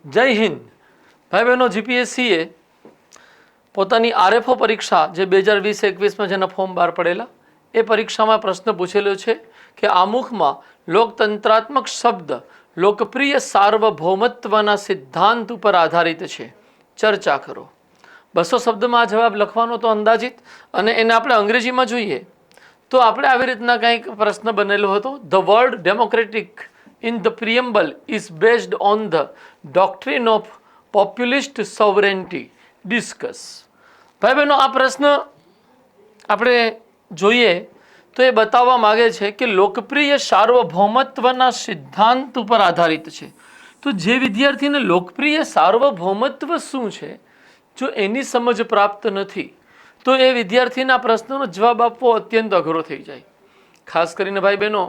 જય હિન્દ ભાઈ બહેનો। જીપીએસસીએ પોતાની આરએફઓ પરીક્ષા જે 2020-21માં જેના ફોર્મ બહાર પડેલા એ પરીક્ષામાં પ્રશ્ન પૂછેલો છે કે આમુખમાં લોકતંત્રાત્મક શબ્દ લોકપ્રિય સાર્વભૌમત્વના સિદ્ધાંત ઉપર આધારિત છે, ચર્ચા કરો। 200 શબ્દમાં આ જવાબ લખવાનો તો અંદાજિત, અને એને આપણે અંગ્રેજીમાં જોઈએ તો આપણે આવી રીતના કંઈક પ્રશ્ન બનેલો હતો। The word democratic in the preamble is based on the doctrine of populist sovereignty. Discuss. ભાઈ બહેનો, આ પ્રશ્ન આપણે જોઈએ તો એ બતાવવા માગે છે કે લોકપ્રિય સાર્વભૌમત્વના સિદ્ધાંત ઉપર આધારિત છે। તો જે વિદ્યાર્થીને લોકપ્રિય સાર્વભૌમત્વ શું છે, જો એની સમજ પ્રાપ્ત નથી તો એ વિદ્યાર્થીના પ્રશ્નનો જવાબ આપવો અત્યંત અઘરો થઈ જાય। ખાસ કરીને ભાઈ બહેનો,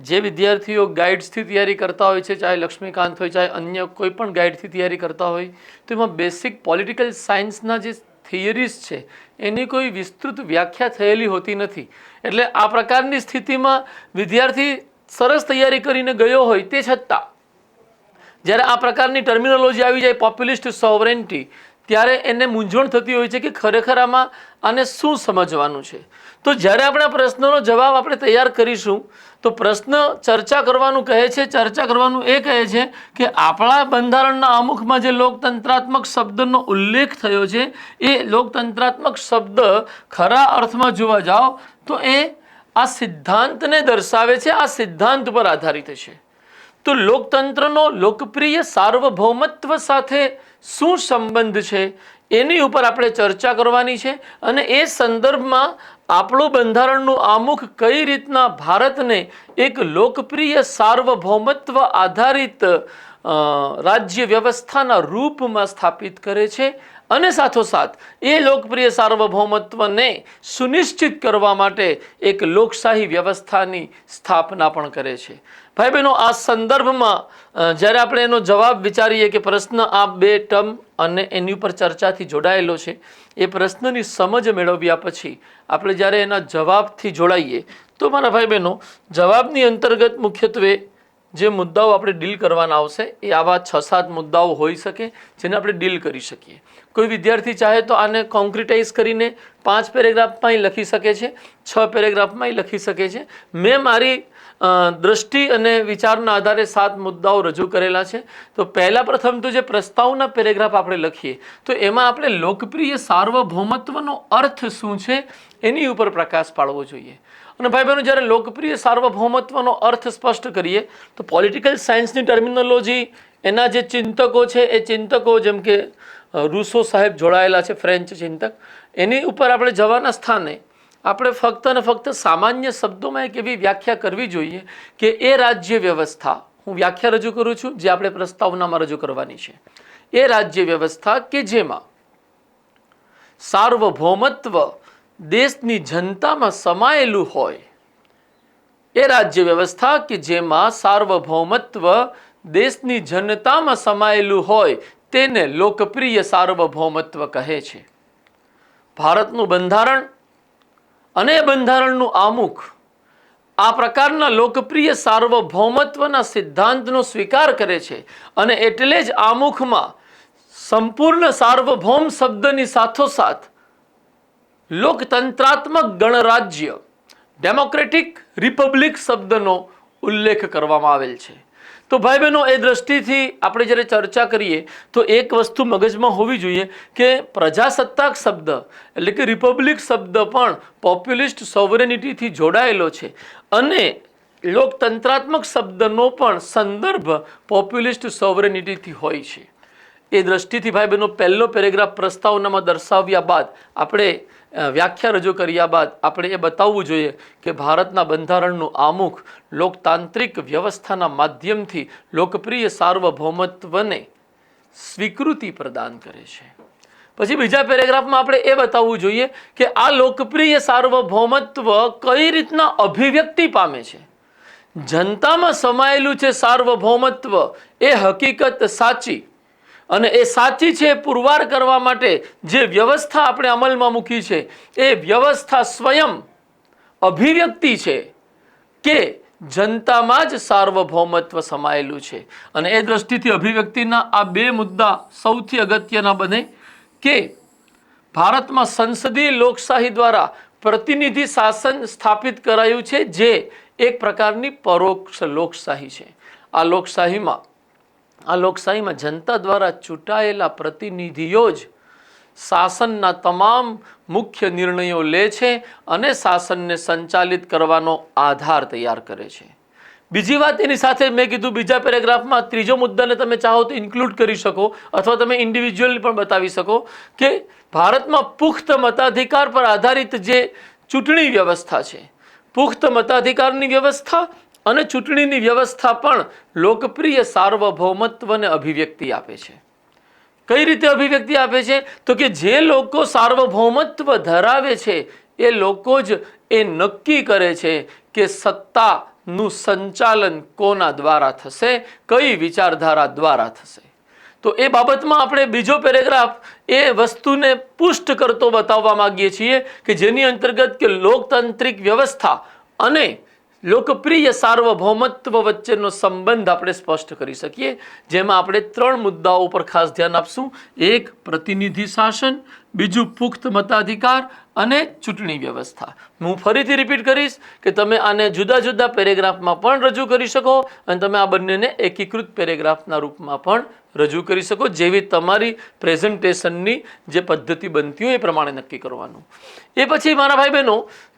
જે વિદ્યાર્થીઓ ગાઈડ્સથી તૈયારી કરતા હોય છે, ચાહે લક્ષ્મીકાંત હોય ચાહે અન્ય કોઈ પણ ગાઈડથી તૈયારી કરતા હોય, તો એમાં બેસિક પોલિટિકલ સાયન્સના જે થિયરીઝ છે એની કોઈ વિસ્તૃત વ્યાખ્યા થયેલી હોતી નથી। એટલે આ પ્રકારની સ્થિતિમાં વિદ્યાર્થી સરસ તૈયારી કરીને ગયો હોય તે છતાં જ્યારે આ પ્રકારની ટર્મિનોલોજી આવી જાય પોપ્યુલિસ્ટ સોવરેન્ટી, ત્યારે એને મૂંઝવણ થતી હોય છે કે ખરેખર આમાં આને શું સમજવાનું છે। તો જ્યારે આપણે આ પ્રશ્નનો જવાબ આપણે તૈયાર કરીશું તો પ્રશ્ન ચર્ચા કરવાનું કહે છે। ચર્ચા કરવાનું એ કહે છે કે આપણા બંધારણના આમુખમાં જે લોકતંત્રાત્મક શબ્દનો ઉલ્લેખ થયો છે એ લોકતંત્રાત્મક શબ્દ ખરા અર્થમાં જોવા જાઓ તો એ આ સિદ્ધાંતને દર્શાવે છે, આ સિદ્ધાંત પર આધારિત છે। તો લોકતંત્રનો લોકપ્રિય સાર્વભૌમત્વ સાથે શું સંબંધ છે એની ઉપર આપણે ચર્ચા કરવાની છે, અને એ સંદર્ભમાં આપણું બંધારણનું આમુખ કઈ રીતના ભારતને એક લોકપ્રિય સાર્વભૌમત્વ આધારિત રાજ્ય વ્યવસ્થાના રૂપમાં સ્થાપિત કરે છે, અને સાથોસાથ એ લોકપ્રિય સાર્વભૌમત્વને સુનિશ્ચિત કરવા માટે એક લોકશાહી વ્યવસ્થાની સ્થાપના પણ કરે છે। ભાઈ બહેનો, આ સંદર્ભમાં જ્યારે આપણે એનો જવાબ વિચારીએ કે પ્રશ્ન આ બે ટર્મ અને એની ઉપર ચર્ચાથી જોડાયેલો છે, એ પ્રશ્નની સમજ મેળવ્યા પછી આપણે જ્યારે એના જવાબથી જોડાઈએ તો મારા ભાઈ બહેનો, જવાબની અંતર્ગત મુખ્યત્વે જે મુદ્દાઓ આપણે ડીલ કરવાના આવશે એ આવા 6-7 મુદ્દાઓ હોઈ શકે જેને આપણે ડીલ કરી શકીએ। કોઈ વિદ્યાર્થી ચાહે તો આને કોન્ક્રિટાઇઝ કરીને 5 પેરેગ્રાફમાં લખી શકે છે, 6 પેરેગ્રાફમાં લખી શકે છે। મેં મારી દ્રષ્ટિ અને વિચારના આધારે 7 મુદ્દાઓ રજૂ કરેલા છે। તો પ્રથમ તો જે પ્રસ્તાવના પેરેગ્રાફ આપણે લખીએ તો એમાં આપણે લોકપ્રિય સાર્વભૌમત્વનો અર્થ શું છે એની ઉપર પ્રકાશ પાડવો જોઈએ। અને ભાઈ બહેનો, જ્યારે લોકપ્રિય સાર્વભૌમત્વનો અર્થ સ્પષ્ટ કરીએ તો પોલિટિકલ સાયન્સની ટર્મિનોલોજી, એના જે ચિંતકો છે એ ચિંતકો જેમ કે રૂસો સાહેબ જોડાયેલા છે, ફ્રેન્ચ ચિંતક, એની ઉપર આપણે જવાના સ્થાને આપણે ફક્ત અને ફક્ત સામાન્ય શબ્દોમાં એક એવી વ્યાખ્યા કરવી જોઈએ કે એ રાજ્ય વ્યવસ્થા, હું વ્યાખ્યા રજૂ કરું છું જે આપણે પ્રસ્તાવનામાં રજૂ કરવાની છે, એ રાજ્ય વ્યવસ્થા કે જેમાં સાર્વભૌમત્વ દેશની જનતામાં સમાયેલું હોય, એ રાજ્ય વ્યવસ્થા કે જેમાં સાર્વભૌમત્વ દેશની જનતામાં સમાયેલું હોય તેને લોકપ્રિય સાર્વભૌમત્વ કહે છે। ભારતનું બંધારણ અને બંધારણનું આમુખ આ પ્રકારના લોકપ્રિય સાર્વભૌમત્વના સિદ્ધાંતનો સ્વીકાર કરે છે, અને એટલે જ આમુખમાં સંપૂર્ણ સાર્વભૌમ શબ્દની સાથોસાથ લોકતંત્રાત્મક ગણરાજ્ય ડેમોક્રેટિક રિપબ્લિક શબ્દનો ઉલ્લેખ કરવામાં આવેલ છે। તો ભાઈ બહેનો, એ દ્રષ્ટિથી આપણે જ્યારે ચર્ચા કરીએ તો એક વસ્તુ મગજમાં હોવી જોઈએ કે પ્રજાસત્તાક શબ્દ એટલે કે રિપબ્લિક શબ્દ પણ પોપ્યુલિસ્ટ સોવરેનિટીથી જોડાયેલો છે, અને લોકતંત્રાત્મક શબ્દનો પણ સંદર્ભ પોપ્યુલિસ્ટ સોવરેનિટીથી હોય છે। એ દ્રષ્ટિથી ભાઈ બહેનો, પહેલો પેરેગ્રાફ પ્રસ્તાવનામાં દર્શાવ્યા બાદ આપણે વ્યાખ્યા રજૂ કર્યા બાદ આપણે એ બતાવવું જોઈએ કે ભારતના બંધારણનું આમુખ લોકતાંત્રિક વ્યવસ્થાના માધ્યમથી લોકપ્રિય સાર્વભૌમત્વને સ્વીકૃતિ પ્રદાન કરે છે। પછી બીજા પેરેગ્રાફમાં આપણે એ બતાવવું જોઈએ કે આ લોકપ્રિય સાર્વભૌમત્વ કઈ રીતના અભિવ્યક્તિ પામે છે। જનતામાં સમાયેલું છે સાર્વભૌમત્વ, એ હકીકત સાચી, અને એ સાચી છે પુરવાર કરવા માટે જે વ્યવસ્થા આપણે અમલમાં મૂકી છે એ વ્યવસ્થા સ્વયં અભિવ્યક્તિ છે કે જનતામાં જ સાર્વભૌમત્વ સમાયેલું છે. અને એ દ્રષ્ટિથી અભિવ્યક્તિના આ બે મુદ્દા સૌથી અગત્યના બને કે ભારતમાં સંસદીય લોકશાહી દ્વારા પ્રતિનિધિ શાસન સ્થાપિત કરાયું છે, જે એક પ્રકારની પરોક્ષ લોકશાહી છે. આ લોકશાહીમાં જનતા દ્વારા ચૂંટાયેલા પ્રતિનિધિઓ જ શાસનના તમામ મુખ્ય નિર્ણયો લે છે અને શાસનને સંચાલિત કરવાનો આધાર તૈયાર કરે છે. બીજી વાત એની સાથે મેં કીધું બીજા પેરેગ્રાફમાં ત્રીજો મુદ્દાને તમે ચાહો તો ઇન્ક્લુડ કરી શકો અથવા તમે ઇન્ડિવિજ્યુઅલી પણ બતાવી શકો કે ભારતમાં પુખ્ત મતાધિકાર પર આધારિત જે ચૂંટણી વ્યવસ્થા છે, પુખ્ત મતાધિકારની વ્યવસ્થા અને ચૂંટણીની વ્યવસ્થા પણ લોકપ્રિય સાર્વભૌમત્વને અભિવ્યક્તિ આપે છે. કઈ રીતે અભિવ્યક્તિ આપે છે? તો કે જે લોકો સાર્વભૌમત્વ ધરાવે છે એ લોકો જ એ નક્કી કરે છે કે સત્તાનું સંચાલન કોના દ્વારા થશે, કઈ વિચારધારા દ્વારા થશે. તો એ બાબતમાં આપણે બીજો પેરેગ્રાફ એ વસ્તુને પુષ્ટ કરતો બતાવવા માંગીએ છીએ કે જેની અંતર્ગત કે લોકતાંત્રિક વ્યવસ્થા અને લોકપ્રિય સાર્વભૌમત્વ વચ્ચેનો સંબંધ આપણે સ્પષ્ટ કરી શકીએ, જેમાં આપણે ત્રણ મુદ્દાઓ પર ખાસ ધ્યાન આપશું. એક, પ્રતિનિધિ શાસન; બીજું, પુખ્ત મતાધિકાર; અને ચૂંટણી વ્યવસ્થા. હું ફરીથી રિપીટ કરીશ કે તમે આને જુદા જુદા પેરેગ્રાફમાં પણ રજૂ કરી શકો અને તમે આ બંનેને એકીકૃત પેરેગ્રાફના રૂપમાં પણ રજૂ કરી શકો, જેવી તમારી પ્રેઝન્ટેશનની જે પદ્ધતિ બનતી હોય એ પ્રમાણે નક્કી કરવાનું. એ પછી મારા ભાઈ બહેનો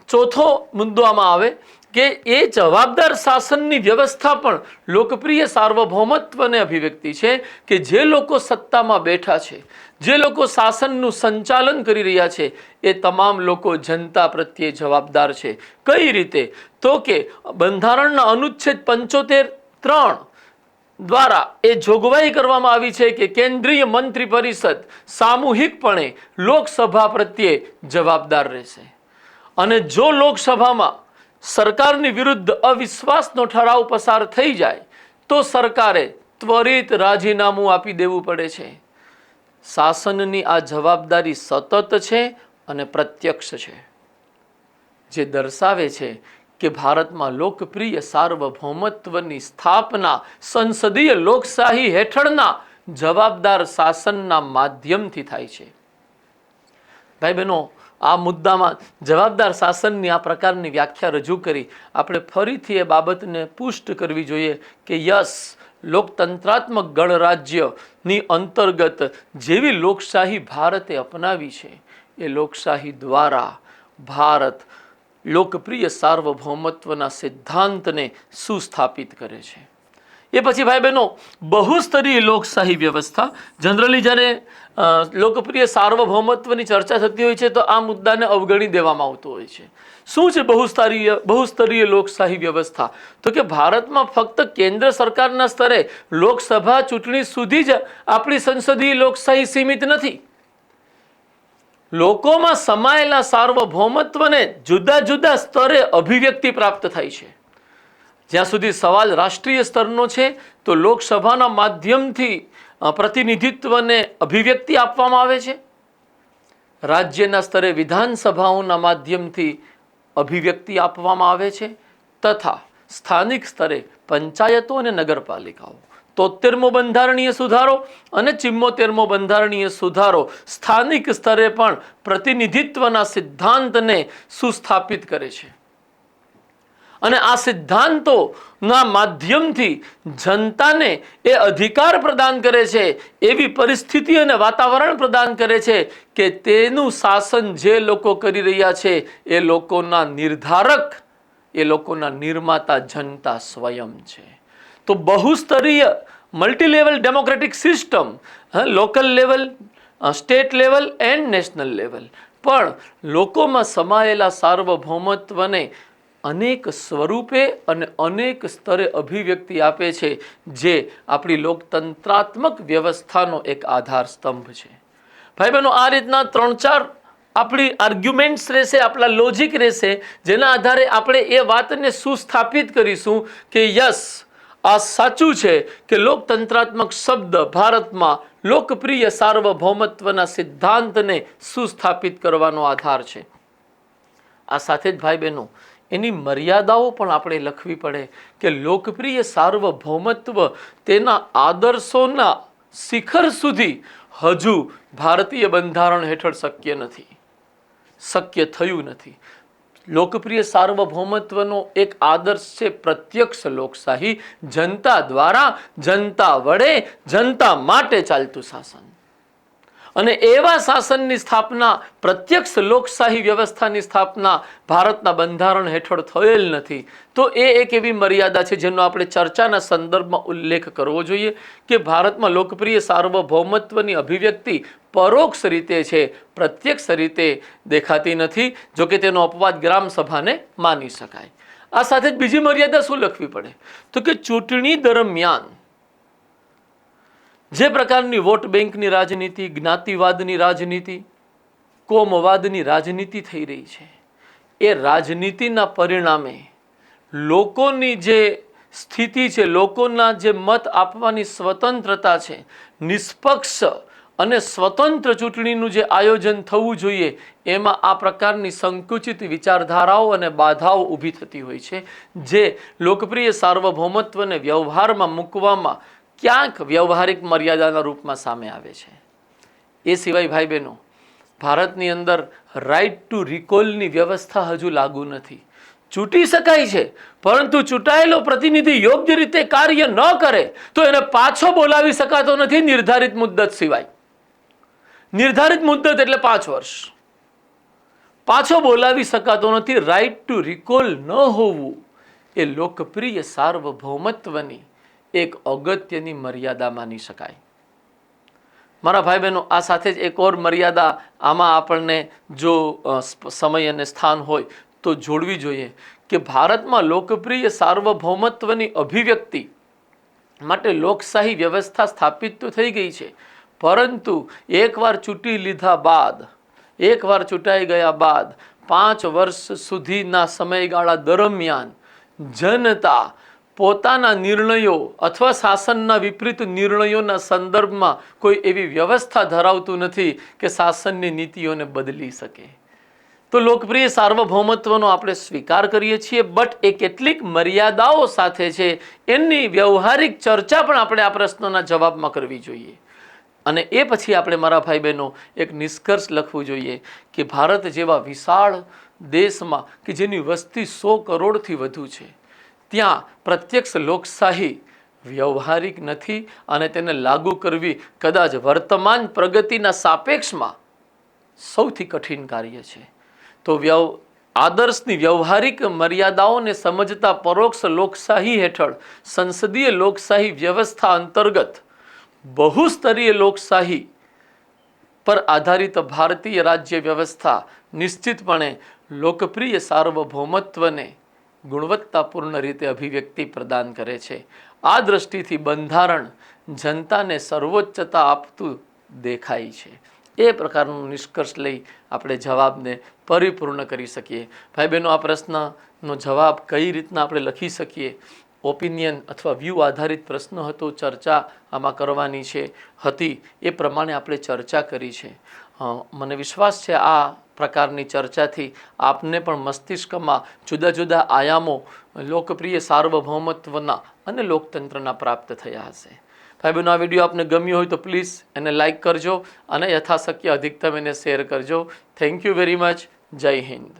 ચોથો મુદ્દો આમાં આવે કે એ જવાબદાર શાસનની વ્યવસ્થા પણ લોકપ્રિય સાર્વભૌમત્વને અભિવ્યક્તિ છે કે જે લોકો સત્તામાં બેઠા છે, જે લોકો શાસનનું સંચાલન કરી રહ્યા છે, એ તમામ લોકો જનતા પ્રત્યે જવાબદાર છે. કઈ રીતે? તો કે બંધારણના અનુચ્છેદ 75(3) દ્વારા એ જોગવાઈ કરવામાં આવી છે કે કેન્દ્રીય મંત્રી પરિષદ સામૂહિકપણે લોકસભા પ્રત્યે જવાબદાર રહેશે. અને જો લોકસભામાં સરકારની વિરુદ્ધ અવિશ્વાસનો ઠરાવ પસાર થઈ જાય તો સરકારે ત્વરિત રાજીનામું આપી દેવું પડે છે. શાસનની આ જવાબદારી સતત છે અને પ્રત્યક્ષ છે, જે દર્શાવે છે કે ભારતમાં લોકપ્રિય સાર્વભૌમત્વની સ્થાપના સંસદીય લોકશાહી હેઠળના જવાબદાર શાસનના માધ્યમથી થાય છે. ભાઈ બહેનો, આ મુદ્દામાં જવાબદાર શાસનની આ પ્રકારની વ્યાખ્યા રજૂ કરી આપણે ફરીથી એ બાબતને પુષ્ટ કરવી જોઈએ કે યસ, લોકતંત્રાત્મક ગણરાજ્યની અંતર્ગત જેવી લોકશાહી ભારતે અપનાવી છે એ લોકશાહી દ્વારા ભારત લોકપ્રિય સાર્વભૌમત્વના સિદ્ધાંતને સુસ્થાપિત કરે છે. એ પછી ભાઈ બહેનો બહુસ્તરીય લોકશાહી વ્યવસ્થા, જનરલી જ્યારે લોકપ્રિય સાર્વભૌમત્વની ચર્ચા થતી હોય છે તો આ મુદ્દાને અવગણી દેવામાં આવતો હોય છે. શું છે બહુસ્તરીય લોકશાહી વ્યવસ્થા? તો કે ભારતમાં ફક્ત કેન્દ્ર સરકારના સ્તરે લોકસભા ચૂંટણી સુધી જ આપણી સંસદીય લોકશાહી સીમિત નથી. લોકોમાં સમાયેલા સાર્વભૌમત્વને જુદા જુદા સ્તરે અભિવ્યક્તિ પ્રાપ્ત થાય છે. જ્યાં સુધી સવાલ રાષ્ટ્રીય સ્તરનો છે તો લોકસભાના માધ્યમથી પ્રતિનિધિત્વને અભિવ્યક્તિ આપવામાં આવે છે. રાજ્યના સ્તરે વિધાનસભાઓના માધ્યમથી અભિવ્યક્તિ આપવામાં આવે છે તથા સ્થાનિક સ્તરે પંચાયતો અને નગરપાલિકાઓ. 73મો બંધારણીય સુધારો અને 74મો બંધારણીય સુધારો સ્થાનિક સ્તરે પણ પ્રતિનિધિત્વના સિદ્ધાંતને સુસ્થાપિત કરે છે અને આ સિદ્ધાંતોના માધ્યમથી જનતાને એ અધિકાર પ્રદાન કરે છે, એવી પરિસ્થિતિ અને વાતાવરણ પ્રદાન કરે છે કે તેનું શાસન જે લોકો કરી રહ્યા છે એ લોકોના નિર્ધારક, એ લોકોના નિર્માતા જનતા સ્વયં છે. તો બહુસ્તરીય multilevel democratic system, local level, state level and national level, પણ લોકોમાં સમાયેલા સાર્વભૌમત્વને અનેક સ્વરૂપે અને અનેક સ્તરે અભિવ્યક્તિ આપે છે, જે આપણી લોકતંત્રાત્મક વ્યવસ્થાનો એક આધાર સ્તંભ છે. ભાઈ બહેનો, આ રીતના 3-4 આપણી આર્ગ્યુમેન્ટ્સ રહેશે, આપણા લોજિક રહેશે, જેના આધારે આપણે એ વાતને સુસ્થાપિત કરીશું કે યસ, આ સાચું છે કે લોકતંત્રાત્મક શબ્દ ભારતમાં લોકપ્રિય સાર્વભૌમત્વના સિદ્ધાંતને સુસ્થાપિત કરવાનો આધાર છે. આ સાથે જ ભાઈ બહેનો એની મર્યાદાઓ પણ આપણે લખવી પડે કે લોકપ્રિય સાર્વભૌમત્વ તેના આદર્શોના શિખર સુધી હજુ ભારતીય બંધારણ હેઠળ શક્ય નથી, શક્ય થયું નથી. લોકપ્રિય સાર્વભૌમત્વનો એક આદર્શ છે પ્રત્યક્ષ લોકશાહી, જનતા દ્વારા, જનતા વડે, જનતા માટે ચાલતું શાસન. અને એવા શાસનની સ્થાપના, પ્રત્યક્ષ લોકશાહી વ્યવસ્થાની સ્થાપના ભારતના બંધારણ હેઠળ થયેલ નથી. તો એ એક એવી મર્યાદા છે જેનો આપણે ચર્ચાના સંદર્ભમાં ઉલ્લેખ કરવો જોઈએ કે ભારતમાં લોકપ્રિય સાર્વભૌમત્વની અભિવ્યક્તિ પરોક્ષ રીતે છે, પ્રત્યક્ષ રીતે દેખાતી નથી. જો કે તેનો અપવાદ ગ્રામ સભાને માની શકાય. આ સાથે જ બીજી મર્યાદા શું લખવી પડે તો કે ચૂંટણી દરમિયાન જે પ્રકારની વોટ બેંકની રાજનીતિ, જ્ઞાતિવાદની રાજનીતિ, કોમવાદની રાજનીતિ થઈ રહી છે, એ રાજનીતિના પરિણામે લોકોની જે સ્થિતિ છે, લોકોના જે મત આપવાની સ્વતંત્રતા છે, નિષ્પક્ષ અને સ્વતંત્ર ચૂંટણીનું જે આયોજન થવું જોઈએ, એમાં આ પ્રકારની સંકુચિત વિચારધારાઓ અને બાધાઓ ઊભી થતી હોય છે, જે લોકપ્રિય સાર્વભૌમત્વને વ્યવહારમાં મૂકવામાં ક્યાંક વ્યવહારિક મર્યાદાના રૂપમાં સામે આવે છે. એ સિવાય ભાઈ બહેનો, ભારતની અંદર રાઇટ ટુ રિકોલની વ્યવસ્થા હજુ લાગુ નથી. ચૂંટી શકાય છે, પરંતુ ચૂંટાયેલો પ્રતિનિધિ યોગ્ય રીતે કાર્ય ન કરે તો એને પાછો બોલાવી શકાતો નથી નિર્ધારિત મુદ્દત સિવાય. નિર્ધારિત મુદ્દત એટલે 5 વર્ષ. પાછો બોલાવી શકાતો નથી. રાઇટ ટુ રિકોલ ન હોવું એ લોકપ્રિય સાર્વભૌમત્વની એક અગત્યની મર્યાદા માની શકાય. મારા ભાઈ બહેનો, આ સાથે જ એક ઓર મર્યાદા આમાં આપણને જો સમય અને સ્થાન હોય તો જોડવી જોઈએ કે ભારતમાં લોકપ્રિય સાર્વભૌમત્વની અભિવ્યક્તિ માટે લોકશાહી વ્યવસ્થા સ્થાપિત તો થઈ ગઈ છે, પરંતુ એકવાર ચૂંટી લીધા બાદ, એકવાર ચૂંટાઈ ગયા બાદ 5 વર્ષ સુધીના સમયગાળા દરમિયાન જનતા પોતાના નિર્ણયો અથવા શાસનના વિપરીત નિર્ણયોના સંદર્ભમાં કોઈ એવી વ્યવસ્થા ધરાવતું નથી કે શાસનની નીતિઓને બદલી શકે. તો લોકપ્રિય સાર્વભૌમત્વનો આપણે સ્વીકાર કરીએ છીએ, બટ એ કેટલીક મર્યાદાઓ સાથે છે. એની વ્યવહારિક ચર્ચા પણ આપણે આ પ્રશ્નોના જવાબમાં કરવી જોઈએ. અને એ પછી આપણે મારા ભાઈ બહેનો એક નિષ્કર્ષ લખવું જોઈએ કે ભારત જેવા વિશાળ દેશમાં કે જેની વસ્તી 100 કરોડથી વધુ છે, ત્યાં પ્રત્યક્ષ લોકશાહી વ્યવહારિક નથી અને તેને લાગુ કરવી કદાચ વર્તમાન પ્રગતિના સાપેક્ષમાં સૌથી કઠિન કાર્ય છે. તો આદર્શની વ્યવહારિક મર્યાદાઓને સમજતા પરોક્ષ લોકશાહી હેઠળ સંસદીય લોકશાહી વ્યવસ્થા અંતર્ગત બહુસ્તરીય લોકશાહી પર આધારિત ભારતીય રાજ્ય વ્યવસ્થા નિશ્ચિતપણે લોકપ્રિય સાર્વભૌમત્વને ગુણવત્તાપૂર્ણ રીતે અભિવ્યક્તિ પ્રદાન કરે છે. આ દ્રષ્ટિથી બંધારણ જનતાને સર્વોચ્ચતા આપતું દેખાય છે. એ પ્રકારનો નિષ્કર્ષ લઈ આપણે જવાબને પરિપૂર્ણ કરી શકીએ. ભાઈ બહેનો, આ પ્રશ્નનો જવાબ કઈ રીતના આપણે લખી શકીએ? ઓપિનિયન અથવા વ્યૂ આધારિત પ્રશ્ન હતો, ચર્ચા આમાં કરવાની હતી, એ પ્રમાણે આપણે ચર્ચા કરી છે. મને વિશ્વાસ છે આ પ્રકારની ચર્ચાથી આપને પણ મસ્તિષ્કમાં જુદા જુદા આયામો લોકપ્રિય સાર્વભૌમત્વના અને લોકતંત્રના પ્રાપ્ત થયા હશે. ભાઈ બહેનો, આ વિડીયો આપને ગમ્યો હોય તો પ્લીઝ એને લાઇક કરજો અને યથાશક્ય અધિકતમ એને શેર કરજો. Thank you very much. જય હિન્દ.